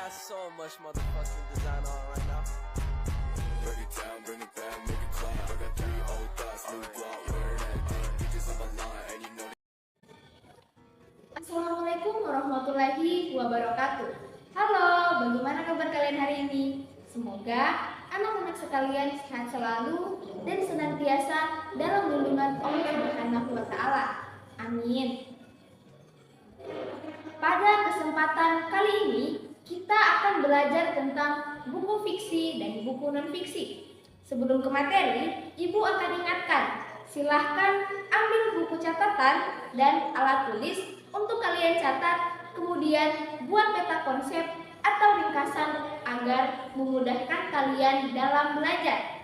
got so much motherfucking design on right now. Break it down, bring it back, make it clap. I got 3 old thoughts, new guap, wearing that thing. Bitches on my line, and you know. Assalamualaikum warahmatullahi wabarakatuh. Halo, bagaimana kabar kalian hari ini? Semoga anak-anak sekalian sehat selalu dan senantiasa dalam lindungan Allah Subhanahu wa Ta'ala. Amin. Pada kesempatan kali ini, kita akan belajar tentang buku fiksi dan buku non-fiksi. Sebelum ke materi, Ibu akan ingatkan, silahkan ambil buku catatan dan alat tulis untuk kalian catat, kemudian buat peta konsep atau ringkasan agar memudahkan kalian dalam belajar.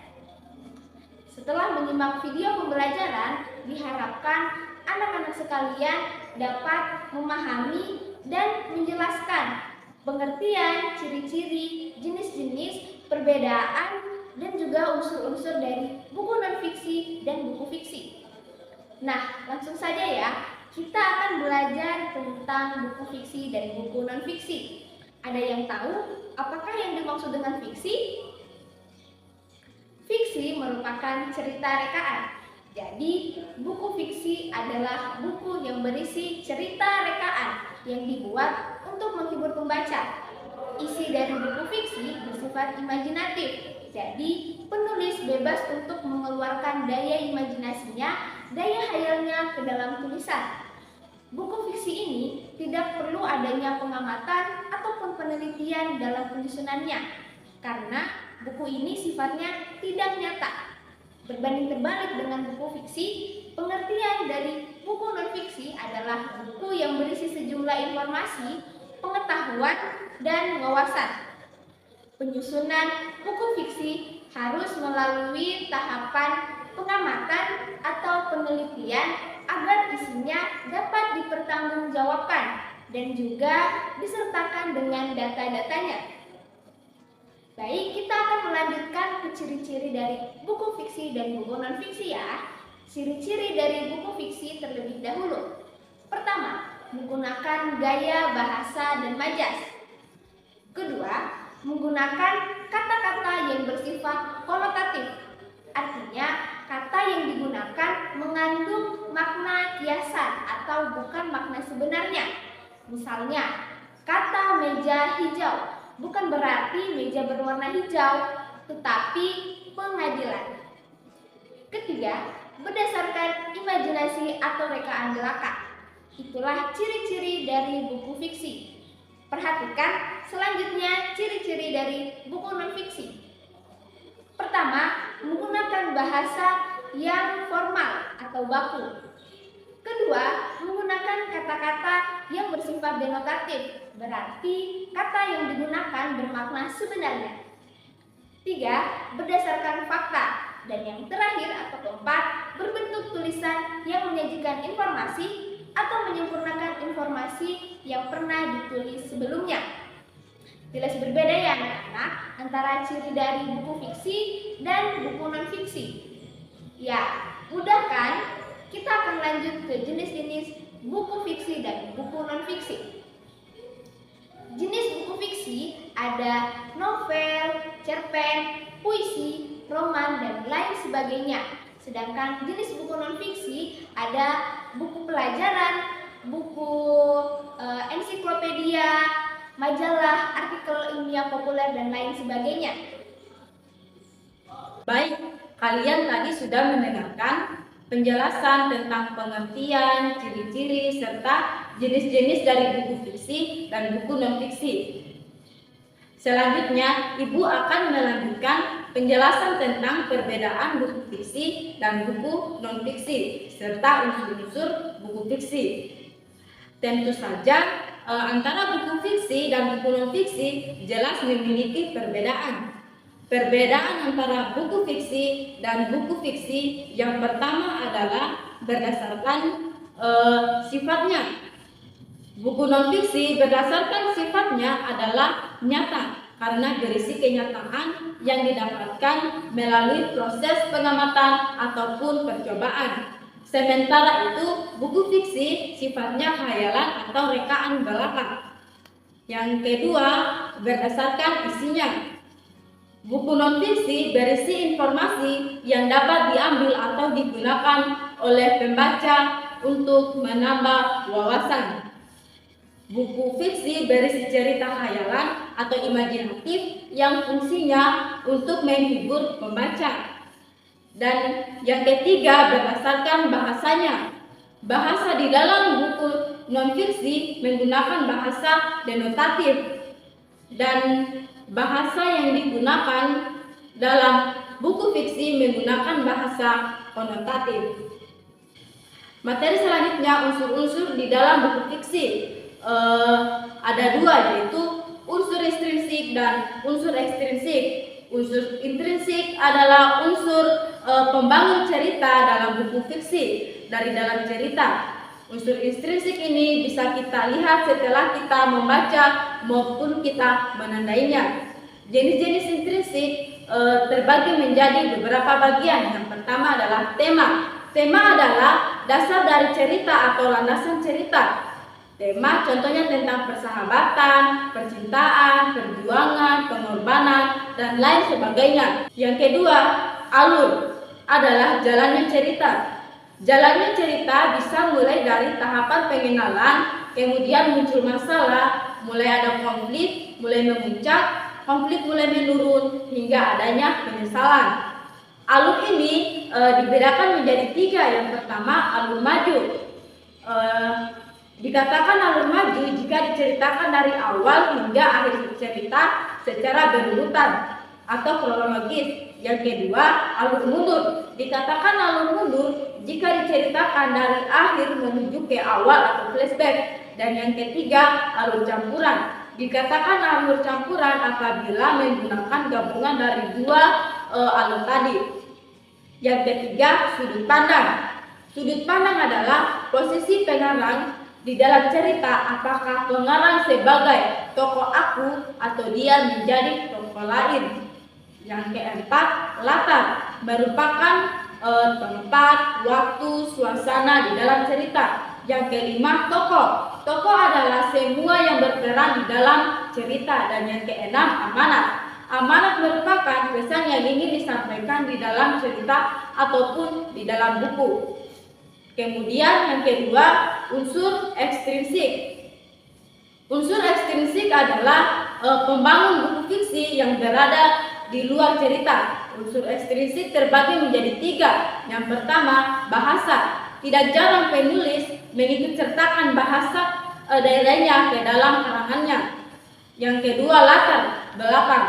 Setelah menyimak video pembelajaran, diharapkan anak-anak sekalian dapat memahami dan menjelaskan pengertian, ciri-ciri, jenis-jenis, perbedaan, dan juga unsur-unsur dari buku non-fiksi dan buku fiksi. Nah, langsung saja ya, kita akan belajar tentang buku fiksi dan buku non-fiksi. Ada yang tahu apakah yang dimaksud dengan fiksi? Fiksi merupakan cerita rekaan. Jadi, buku fiksi adalah buku yang berisi cerita rekaan yang dibuat untuk menghibur pembaca. Isi dari buku fiksi bersifat imajinatif. Jadi, penulis bebas untuk mengeluarkan daya imajinasinya, daya khayalnya ke dalam tulisan. Buku fiksi ini tidak perlu adanya pengamatan ataupun penelitian dalam penyusunannya, karena buku ini sifatnya tidak nyata. Berbanding terbalik dengan buku fiksi, pengertian dari buku non-fiksi adalah buku yang berisi sejumlah informasi, pengetahuan, dan wawasan. Penyusunan buku fiksi harus melalui tahapan pengamatan atau penelitian agar isinya dapat dipertanggungjawabkan dan juga disertakan dengan data-datanya. Baik, kita akan melanjutkan ke ciri-ciri dari buku fiksi dan buku non-fiksi ya. Ciri-ciri dari buku fiksi terlebih dahulu. Pertama, menggunakan gaya bahasa dan majas. Kedua, menggunakan kata-kata yang bersifat konotatif. Artinya, kata yang digunakan mengandung makna kiasan atau bukan makna sebenarnya. Misalnya, kata meja hijau bukan berarti meja berwarna hijau, tetapi pengadilan. Ketiga, berdasarkan imajinasi atau rekaan belaka. Itulah ciri-ciri dari buku fiksi. Perhatikan selanjutnya ciri-ciri dari buku non-fiksi. Pertama, menggunakan bahasa yang formal atau baku. Kedua, menggunakan kata-kata yang bersifat denotatif, berarti kata yang digunakan bermakna sebenarnya. Tiga, berdasarkan fakta. Dan yang terakhir atau keempat, berbentuk tulisan yang menyajikan informasi atau menyempurnakan informasi yang pernah ditulis sebelumnya. Jelas berbeda ya anak-anak antara ciri dari buku fiksi dan buku non-fiksi. Ya, mudah kan? Kita akan lanjut ke jenis-jenis buku fiksi dan buku non-fiksi. Jenis buku fiksi ada novel, cerpen, puisi, roman, dan lain sebagainya. Sedangkan jenis buku non-fiksi ada buku pelajaran, buku ensiklopedia, majalah, artikel ilmiah populer, dan lain sebagainya. Baik, kalian tadi sudah mendengarkan penjelasan tentang pengertian, ciri-ciri, serta jenis-jenis dari buku fiksi dan buku non-fiksi. Selanjutnya, Ibu akan melanjutkan penjelasan tentang perbedaan buku fiksi dan buku non-fiksi, serta unsur-unsur buku fiksi. Tentu saja, antara buku fiksi dan buku non-fiksi jelas memiliki perbedaan. Perbedaan antara buku fiksi dan buku fiksi yang pertama adalah berdasarkan sifatnya. Buku non-fiksi berdasarkan sifatnya adalah nyata karena berisi kenyataan yang didapatkan melalui proses pengamatan ataupun percobaan. Sementara itu, buku fiksi sifatnya khayalan atau rekaan belaka. Yang kedua, berdasarkan isinya. Buku non-fiksi berisi informasi yang dapat diambil atau digunakan oleh pembaca untuk menambah wawasan. Buku fiksi berisi cerita khayalan atau imajinatif yang fungsinya untuk menghibur pembaca. Dan yang ketiga, berdasarkan bahasanya. Bahasa di dalam buku non-fiksi menggunakan bahasa denotatif, dan bahasa yang digunakan dalam buku fiksi menggunakan bahasa konotatif. Materi selanjutnya, unsur-unsur di dalam buku fiksi. Ada dua, yaitu unsur intrinsik dan unsur ekstrinsik. Unsur intrinsik adalah unsur pembangun cerita dalam buku fiksi dari dalam cerita. Unsur intrinsik ini bisa kita lihat setelah kita membaca maupun kita menandainya. Jenis-jenis intrinsik terbagi menjadi beberapa bagian. Yang pertama adalah tema. Tema adalah dasar dari cerita atau landasan cerita. Tema contohnya tentang persahabatan, percintaan, perjuangan, pengorbanan, dan lain sebagainya. Yang kedua, alur adalah jalannya cerita. Jalannya cerita bisa mulai dari tahapan pengenalan, kemudian muncul masalah, mulai ada konflik, mulai memuncak, konflik mulai menurun, hingga adanya penyesalan. Alur ini dibedakan menjadi tiga. Yang pertama, alur maju. Dikatakan alur maju jika diceritakan dari awal hingga akhir cerita secara berurutan atau kronologis. Yang kedua, alur mundur. Dikatakan alur mundur jika diceritakan dari akhir menuju ke awal atau flashback. Dan yang ketiga, alur campuran. Dikatakan alur campuran apabila menggunakan gabungan dari dua alur tadi. Yang ketiga, sudut pandang. Sudut pandang adalah posisi pengarang di dalam cerita, apakah pengarang sebagai tokoh aku atau dia menjadi tokoh lain. Yang keempat, latar merupakan tempat, waktu, suasana di dalam cerita. Yang kelima, tokoh. Tokoh adalah semua yang berperan di dalam cerita. Dan yang keenam, amanat. Amanat merupakan pesan yang ingin disampaikan di dalam cerita ataupun di dalam buku. Kemudian yang kedua, unsur ekstrinsik. Unsur ekstrinsik adalah pembangun buku fiksi yang berada di luar cerita. Unsur ekstrinsik terbagi menjadi tiga. Yang pertama, bahasa. Tidak jarang penulis mengikutsertakan bahasa daerahnya ke dalam karangannya. Yang kedua, latar belakang.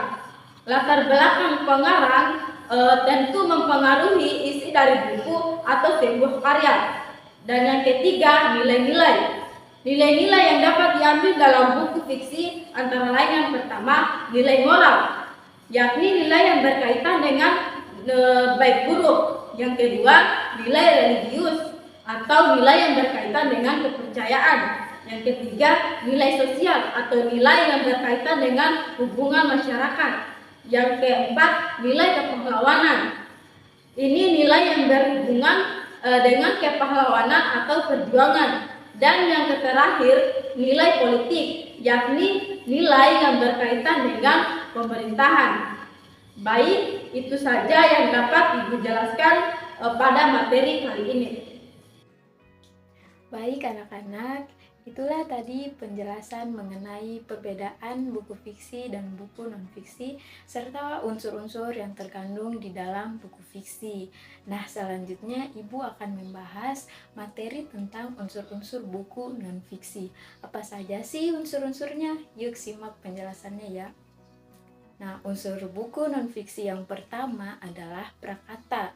Latar belakang pengarang tentu mempengaruhi isi dari buku atau sebuah karya. Dan yang ketiga, nilai-nilai. Nilai-nilai yang dapat diambil dalam buku fiksi antara lain yang pertama, nilai moral, yakni nilai yang berkaitan dengan baik buruk. Yang kedua, nilai religius atau nilai yang berkaitan dengan kepercayaan. Yang ketiga, nilai sosial atau nilai yang berkaitan dengan hubungan masyarakat. Yang keempat, nilai kepahlawanan. Ini nilai yang berhubungan dengan kepahlawanan atau perjuangan. Dan yang terakhir, nilai politik, yakni nilai yang berkaitan dengan pemerintahan. Baik, itu saja yang dapat Ibu jelaskan pada materi kali ini. Baik anak-anak, itulah tadi penjelasan mengenai perbedaan buku fiksi dan buku non-fiksi serta unsur-unsur yang terkandung di dalam buku fiksi. Nah, selanjutnya Ibu akan membahas materi tentang unsur-unsur buku non-fiksi. Apa saja sih unsur-unsurnya? Yuk simak penjelasannya ya. Nah, unsur buku non-fiksi yang pertama adalah prakata.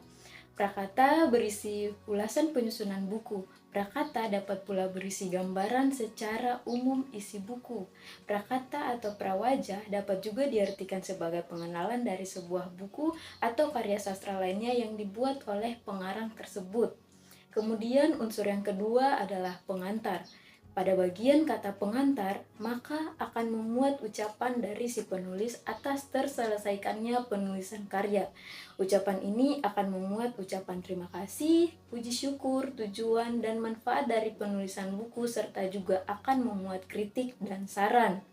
Prakata berisi ulasan penyusunan buku. Prakata dapat pula berisi gambaran secara umum isi buku. Prakata atau prawajah dapat juga diartikan sebagai pengenalan dari sebuah buku atau karya sastra lainnya yang dibuat oleh pengarang tersebut. Kemudian unsur yang kedua adalah pengantar. Pada bagian kata pengantar, maka akan memuat ucapan dari si penulis atas terselesaikannya penulisan karya. Ucapan ini akan memuat ucapan terima kasih, puji syukur, tujuan, dan manfaat dari penulisan buku serta juga akan memuat kritik dan saran.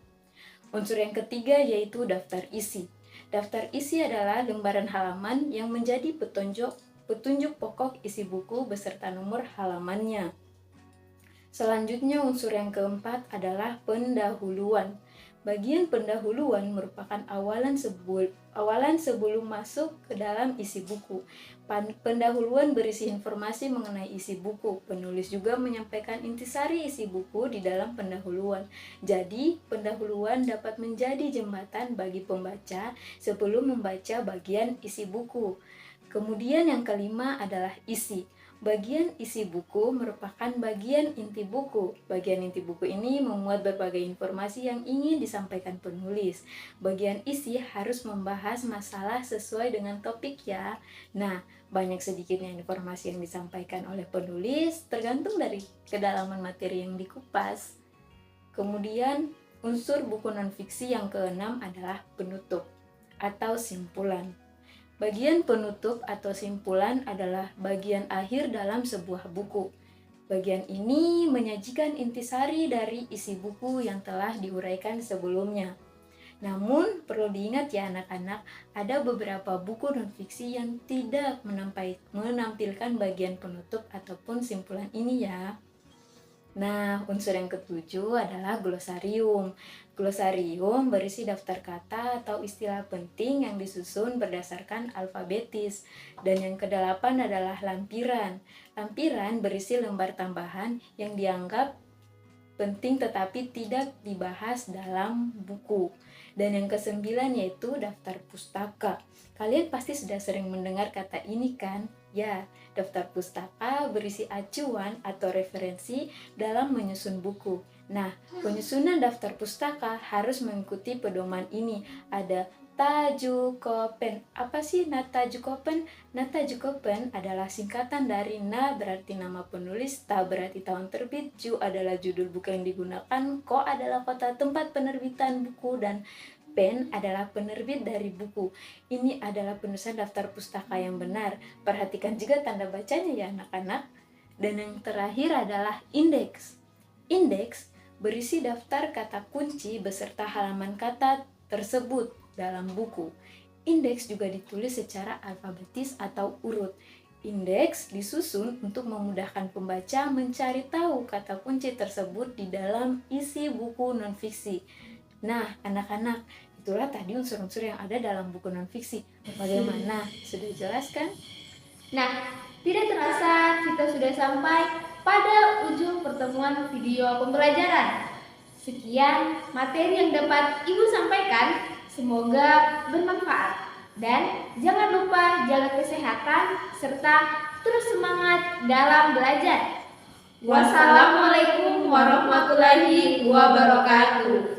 Unsur yang ketiga yaitu daftar isi. Daftar isi adalah lembaran halaman yang menjadi petunjuk pokok isi buku beserta nomor halamannya. Selanjutnya unsur yang keempat adalah pendahuluan. Bagian pendahuluan merupakan awalan sebelum masuk ke dalam isi buku. Pendahuluan berisi informasi mengenai isi buku. Penulis juga menyampaikan intisari isi buku di dalam pendahuluan. Jadi, pendahuluan dapat menjadi jembatan bagi pembaca sebelum membaca bagian isi buku. Kemudian yang kelima adalah isi. Bagian isi buku merupakan bagian inti buku. Bagian inti buku ini memuat berbagai informasi yang ingin disampaikan penulis. Bagian isi harus membahas masalah sesuai dengan topik ya. Nah, banyak sedikitnya informasi yang disampaikan oleh penulis tergantung dari kedalaman materi yang dikupas. Kemudian, unsur buku non-fiksi yang keenam adalah penutup atau simpulan. Bagian penutup atau simpulan adalah bagian akhir dalam sebuah buku. Bagian ini menyajikan intisari dari isi buku yang telah diuraikan sebelumnya. Namun, perlu diingat ya anak-anak, ada beberapa buku non-fiksi yang tidak menampilkan bagian penutup ataupun simpulan ini ya. Nah, unsur yang ketujuh adalah glosarium. Glosarium berisi daftar kata atau istilah penting yang disusun berdasarkan alfabetis. Dan yang kedelapan adalah lampiran. Lampiran berisi lembar tambahan yang dianggap penting tetapi tidak dibahas dalam buku. Dan yang kesembilan yaitu daftar pustaka. Kalian pasti sudah sering mendengar kata ini kan? Ya, daftar pustaka berisi acuan atau referensi dalam menyusun buku. Nah, penyusunan daftar pustaka harus mengikuti pedoman ini. Ada tajukopen. Apa sih tajukopen? Tajukopen adalah singkatan dari na berarti nama penulis, ta berarti tahun terbit, ju adalah judul buku yang digunakan, ko adalah kota tempat penerbitan buku, dan pen adalah penerbit dari buku. Ini adalah penulisan daftar pustaka yang benar. Perhatikan juga tanda bacanya ya anak-anak. Dan yang terakhir adalah indeks. Indeks berisi daftar kata kunci beserta halaman kata tersebut dalam buku. Indeks juga ditulis secara alfabetis atau urut. Indeks disusun untuk memudahkan pembaca mencari tahu kata kunci tersebut di dalam isi buku non-fiksi. Nah, anak-anak, itulah tadi unsur-unsur yang ada dalam buku non-fiksi. Bagaimana? Sudah jelas kan? Nah, tidak terasa kita sudah sampai pada ujung pertemuan video pembelajaran. Sekian materi yang dapat Ibu sampaikan, semoga bermanfaat. Dan jangan lupa jaga kesehatan serta terus semangat dalam belajar. Wassalamualaikum warahmatullahi wabarakatuh.